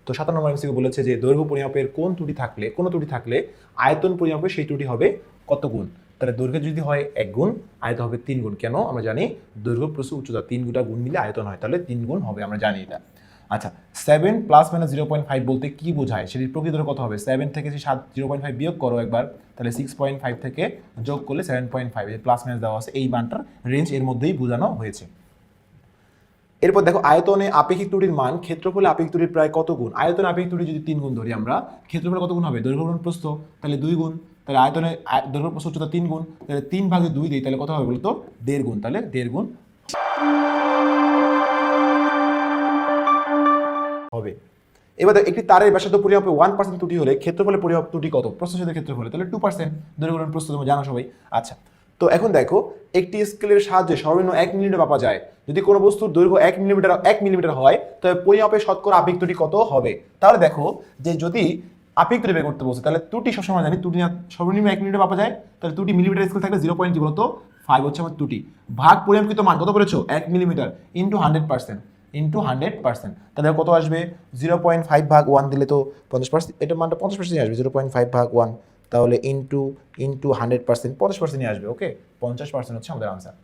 তো 7 নম্বর এমসিকিউ বলেছে যে দৈর্ঘ্য পরিমাপের কোনো ত্রুটি থাকলে আয়তন পরিমাপে সেই ত্রুটি হবে কত গুণ। তাহলে দৈর্ঘ্য যদি হয় 1 গুণ, আয়তন হবে 3 গুণ। কেন? আমরা জানি দৈর্ঘ্য প্রস্থ উচ্চতা 3 গুণ মিলে আয়তন হয়, তাহলে 3 গুণ হবে, আমরা জানি এটা। আচ্ছা, 7 প্লাস মাইনাস 0.5 বলতে কি বোঝায়, সেটির প্রকৃত কত হবে? 7 থেকে যে 0.5 বিয়োগ করো একবার, তাহলে 6.5 থেকে যোগ করলে 7.5, প্লাস মাইনাস দেওয়া আছে, এই মানটার রেঞ্জ এর মধ্যেই বোঝানো হয়েছে। এরপর দেখো আয়তনে আপেক্ষিক ত্রুটির মান ক্ষেত্রফলে আপেক্ষিক ত্রুটির প্রায় কত গুণ। আয়তনে আপেক্ষিক ত্রুটি যদি 3 গুণ ধরি আমরা, ক্ষেত্রফলে কত গুণ হবে? দৈর্ঘ্য গুণ প্রস্থ, তাহলে 2 গুণ। তাহলে আয়তনে দৈর্ঘ্য প্রস্থ উচ্চতা 3 গুণ, তাহলে 3 ভাগে 2 দিই, তাহলে কত হবে বলতো? 1.5 গুণ। তাহলে 1.5 গুণ হবে। এবার একটি তারের ব্যাসার্ধ পরিমাপে 1% ত্রুটি হলে ক্ষেত্রফলে পরিমাপ ত্রুটি কত? প্রস্থচ্ছেদের ক্ষেত্রফলে, তাহলে 2%। দৈর্ঘ্য গুণ প্রস্থ তোমরা জানো সবাই। আচ্ছা, তো এখন দেখো একটি স্কেলের সাহায্যে সর্বনিম্ন 1 মিলিমিটার মাপা যায়। যদি কোনো বস্তুর দৈর্ঘ্য 1 মিলিমিটার হয়, তবে পরিমাপের শতকরা আপেক্ষিক ত্রুটি কত হবে? তাহলে দেখো যে যদি আপেক্ষিক ত্রুটি বের করতে বলছে, তাহলে ত্রুটি সবসময় জানি ত্রুটি সর্বনিম্ন 1 মিলিমিটার মাপা যায়, তাহলে ত্রুটি মিলিমিটার স্কেল থাকলে 0.5 বলতো 5 হচ্ছে আমার ত্রুটি, ভাগ পরিমাপকৃত মান কত করেছো? 1 মিলিমিটার ইন্টু 100%, তাহলে কত আসবে? 0.5 ভাগ 1 দিলে তো 50%, এটা মানটা 50% আসবে। 0.5 ভাগ 1 তাহলে ইন্টু 100%, 50% আসবে। ওকে, 50% হচ্ছে আমাদের আনসার।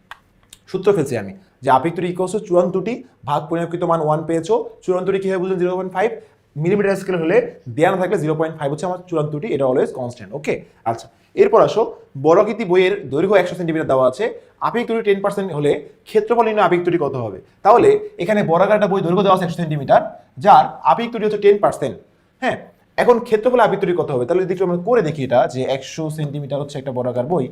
সূত্র ফেলছি আমি যে আপেক্ষিক ত্রুটি ইকুয়ালস টু চূড়ান্ত ত্রুটি ভাগ পরিমাপকৃত মান 1 পেয়েছো। চূড়ান্ত ত্রুটি কিভাবে বুঝলেন? 0.5 মিলিমিটার স্কেল হলে দেয়া না থাকলে 0.5 হচ্ছে আমার চূড়ান্ত ত্রুটি, এটা অলওয়েজ কনস্ট্যান্ট। ওকে, আচ্ছা, এরপর আসো বর্গাকৃতি বইয়ের দৈর্ঘ্য 100 সেন্টিমিটার দেওয়া আছে, আপেক্ষিক ত্রুটি 10% হলে ক্ষেত্রফল নির্ণয় আপেক্ষিক ত্রুটি কত হবে? তাহলে এখানে বর্গাকারটা বই দৈর্ঘ্য দেওয়া আছে 100 সেন্টিমিটার, যার আপেক্ষিক ত্রুটি হচ্ছে 10%। হ্যাঁ, এখন ক্ষেত্রফল আপেক্ষিক ত্রুটি কত হবে? তাহলে যদি আমরা করে দেখি এটা, যে 100 সেন্টিমিটার হচ্ছে একটা বর্গাকার বই,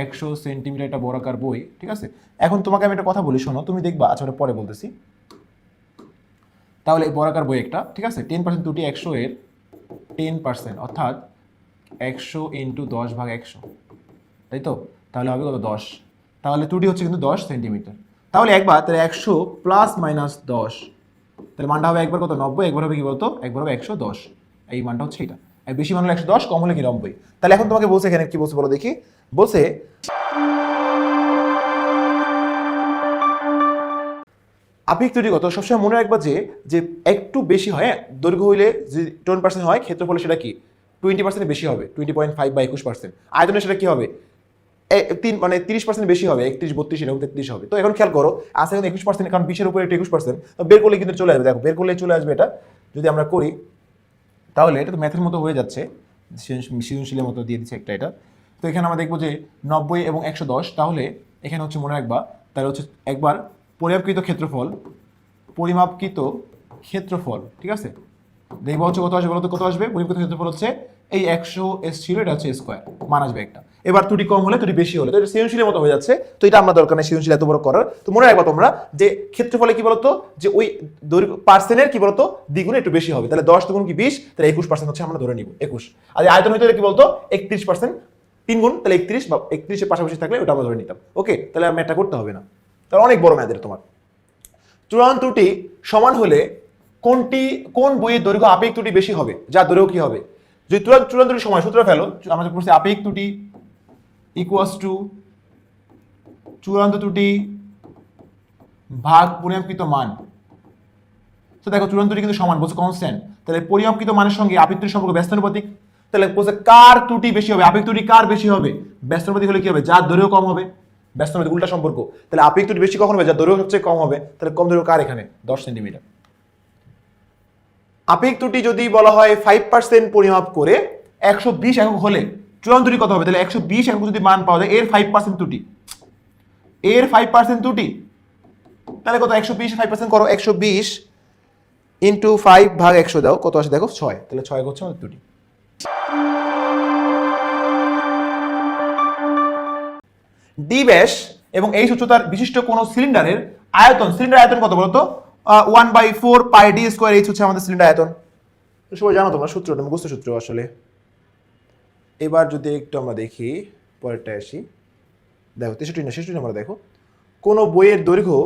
100 সেন্টিমিটার একটা বর্গাকার বই, ঠিক আছে। এখন তোমাকে আমি একটা কথা বলি, শোনো, তুমি দেখবা। আচ্ছা, ওটা পরে বলতেছি। তাহলে বর্গাকার বই একটা, ঠিক আছে, 10% ত্রুটি 100 এর 10%, অর্থাৎ 100 ইন্টু 10 ভাগ 100, তাই তো? তাহলে হবে কত? 10। তাহলে ত্রুটি হচ্ছে কিন্তু 10 সেন্টিমিটার। তাহলে একবার, তাহলে 100 প্লাস মাইনাস 10, তাহলে মানটা হবে একবার কত? 90, একবার হবে কি বলতো? একবার হবে 110। এই মানটা হচ্ছে এটা। বেশি মান হলে 110, কম হলে কি 90। তাহলে এখন তোমাকে বলছে এখানে কি বলছে বলো দেখি। বলছে আপেক্ষিক ত্রুটি কত? সবসময় মনে রাখবা যে যে একটু বেশি হয়, দৈর্ঘ্য হইলে যদি 10% হয়, ক্ষেত্রফলে সেটা কি 20% বেশি হবে, 20.5 বা 21%। আয়তনে সেটা কি হবে? 30% বেশি হবে, 31, 32 এরকম 33 হবে। তো এখন খেয়াল করো, আছে এখন 21%, কারণ 20-এর উপরে একটু 21%, তো বের করলে কিন্তু চলে আসবে। দেখো বের করলে চলে আসবে এটা। যদি আমরা করি তাহলে এটা তো ম্যাথের মতো হয়ে যাচ্ছে, সৃজনশীলের মতো দিয়ে দিচ্ছে একটা এটা। তো এখানে আমরা দেখবো যে 90 এবং 110, তাহলে এখানে হচ্ছে মনে রাখবা, তাহলে হচ্ছে একবার পরিমাপকৃত ক্ষেত্রফল, ঠিক আছে, দেখবো হচ্ছে কত আসবে বলতো? কত আসবে? পরিমাপকৃত ক্ষেত্রফল হচ্ছে এই 100 এস ছিল, এটা হচ্ছে স্কোয়ার, মান আসবে একটা। এবার ত্রুটি কম হলে, ত্রুটি বেশি হলে, তো এটা সৃজনশীলের মতো হয়ে যাচ্ছে। তো এটা আমরা দরকার নেই সৃজনশীল এত বড় করার। তো মনে রাখবা তোমরা যে ক্ষেত্রফলে কি বলতো, যে ওই দৈর্ঘ্য পার্সেন্টের কি বলতো দ্বিগুণে একটু বেশি হবে। তাহলে 10 দুগুণ কি 20, তাহলে 21% হচ্ছে আমরা ধরে নিব 21। আর আয়তন হইতে কি বলতো 31%, 3 গুণ, তাহলে 31 বা 31-এর পাশাপাশি থাকলে ওটা আমরা ধরে নিতাম। ওকে, তাহলে আমি এটা করতে হবে না, তাহলে অনেক বড় ম্যাথের তোমার। চূড়ান্ত ত্রুটি সমান হলে কোন বইয়ের দৈর্ঘ্য আপেক্ষিক ত্রুটি বেশি হবে, যার দৈর্ঘ্য কি হবে? যদি চূড়ান্ত ত্রুটি সমান, সূত্র ফেলো, আমাদের বলছে আপেক্ষিক ত্রুটি ইকুয়ালস টু চূড়ান্ত ত্রুটি ভাগ পরিমাপকৃত মান। তো দেখো চূড়ান্ত ত্রুটি কিন্তু সমান, বলছে কনস্ট্যান্ট, তাহলে পরিমাপকৃত মানের সঙ্গে আপেক্ষিক ত্রুটির সম্পর্ক ব্যস্তানুপাতিক। তাহলে বলছে কার ত্রুটি বেশি হবে, আপেক্ষিক ত্রুটি কার বেশি হবে? ব্যস্তানুপাতিক হলে কি হবে? যার দৈর্ঘ্য কম হবে। ব্যস্তানুপাতিক উল্টা সম্পর্ক, তাহলে আপেক্ষিক ত্রুটি বেশি কখন হবে? যার দৈর্ঘ্য সবচেয়ে কম হবে। তাহলে কম দৈর্ঘ্য কার? এখানে 10 সেন্টিমিটার। আপেক্ষিক ত্রুটি যদি বলা হয় 5% পরিমাপ করে 120 একক হলে চূড়ান্ত ত্রুটি কত হবে? তাহলে 120 একক যদি মান পাওয়া যায়, এর 5% ত্রুটি, তাহলে কত? 120 5% করো, 120 ইন্টু 5 ভাগ 100 দাও, কত আসে দেখো? 6। তাহলে 6 হচ্ছে আমাদের ত্রুটি। ডি ব্যাস এবং এই উচ্চতার বিশিষ্ট কোন সিলিন্ডারের সিলিন্ডার আয়তন কত বলতো? 1/4 পাই ডি স্কোয়ার, এইচ হচ্ছে আমাদের সিলিন্ডার আয়তন। সবাই জানো তোমরা সূত্রটা, মুখস্থ সূত্র আসলে। এবার যদি একটু আমরা দেখি, পরেরটা আসি, দেখো 63 নম্বর। দেখো কোন বইয়ের দৈর্ঘ্য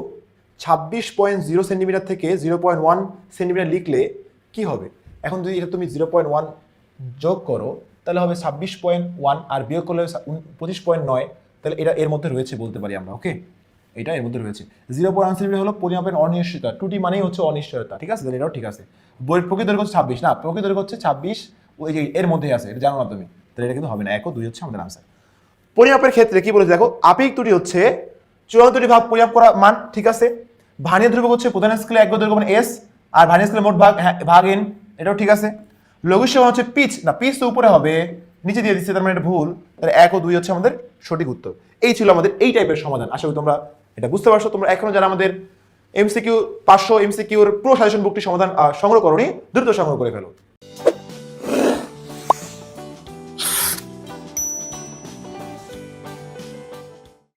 26.0 সেন্টিমিটার থেকে 0.1 সেন্টিমিটার লিখলে কি হবে? এখন যদি এটা তুমি 0.1 যোগ করো, তাহলে হবে 26.1, আর বিয়োগ করলে 25.9, তাহলে এটা এর মধ্যে রয়েছে বলতে পারি আমরা। ওকে, এটা এর মধ্যে রয়েছে। 0.1 হলো পরিমাপের অনিশ্চয়তা, ত্রুটি মানেই হচ্ছে অনিশ্চয়তা, ঠিক আছে, তাহলে এটাও ঠিক আছে। বইয়ের প্রকৃত দৈর্ঘ্য হচ্ছে 26, না প্রকৃত দৈর্ঘ্য হচ্ছে 26, ওই যে এর মধ্যেই আছে, এটা জানো না তুমি, তাহলে এটা কিন্তু হবে না। 1 ও 2 হচ্ছে আমাদের আনসার। পরিমাপের ক্ষেত্রে কি বলেছে দেখো, আপেক্ষিক ত্রুটি হচ্ছে চূড়ান্ত ত্রুটি ভাগ পরিমাপ করা মান, ঠিক আছে। ভার্নিয়ার ধ্রুবক হচ্ছে প্রধান স্কেলে এক দৈর্ঘ্য মানে এস, আর ভার্নিয়ার স্কেলে মোট ভাগ ভাগ এন, এটাও ঠিক আছে। লঘু সীমা হচ্ছে পিচ, না পিচ তো উপরে হবে, নিচে দিয়ে দিচ্ছে, তার মানে এটা ভুল, তাহলে 1 ও 2 হচ্ছে আমাদের সঠিক উত্তর। এই ছিল আমাদের এই টাইপের সমাধান। আশা করি তোমরা এটা বুঝতে পারছো। তোমরা এখনো যারা আমাদের এমসিকিউ 500 এমসিকিউর পুরো সাজেশন বুকটি সমাধান সংগ্রহ করোনি, দ্রুত সংগ্রহ করে ফেলো।